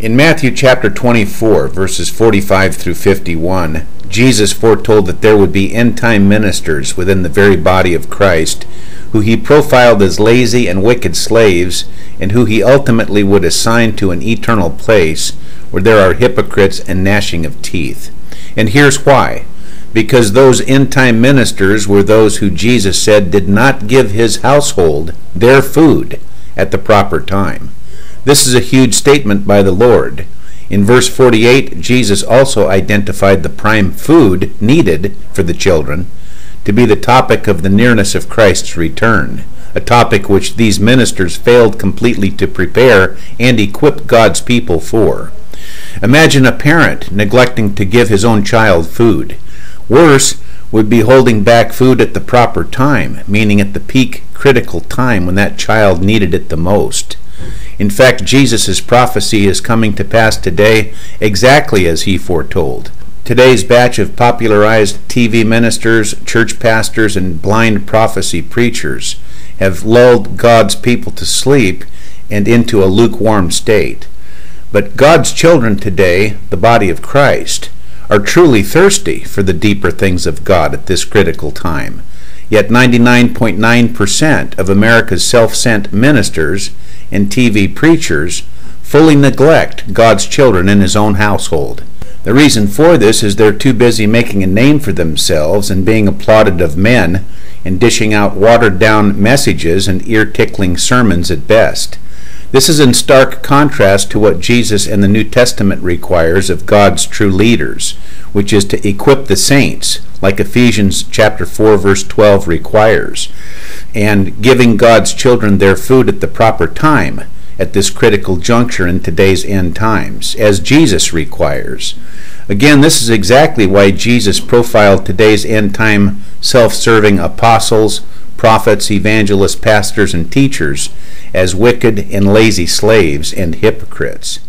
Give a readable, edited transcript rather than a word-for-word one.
In Matthew chapter 24, verses 45 through 51, Jesus foretold that there would be end-time ministers within the very body of Christ, who he profiled as lazy and wicked slaves, and who he ultimately would assign to an eternal place where there are hypocrites and gnashing of teeth. And here's why. Because those end-time ministers were those who Jesus said did not give his household their food at the proper time. This is a huge statement by the Lord. In verse 48, Jesus also identified the prime food needed for the children to be the topic of the nearness of Christ's return, a topic which these ministers failed completely to prepare and equip God's people for. Imagine a parent neglecting to give his own child food. Worse would be holding back food at the proper time, meaning at the peak critical time when that child needed it the most. In fact, Jesus' prophecy is coming to pass today exactly as he foretold. Today's batch of popularized TV ministers, church pastors, and blind prophecy preachers have lulled God's people to sleep and into a lukewarm state. But God's children today, the body of Christ, are truly thirsty for the deeper things of God at this critical time. Yet 99.9% of America's self-sent ministers and TV preachers fully neglect God's children in his own household. The reason for this is they're too busy making a name for themselves and being applauded of men and dishing out watered-down messages and ear-tickling sermons at best. This is in stark contrast to what Jesus and the New Testament requires of God's true leaders, which is to equip the saints, like Ephesians chapter 4 verse 12 requires, and giving God's children their food at the proper time at this critical juncture in today's end times, as Jesus requires. Again, this is exactly why Jesus profiled today's end time self-serving apostles, prophets, evangelists, pastors, and teachers as wicked and lazy slaves and hypocrites.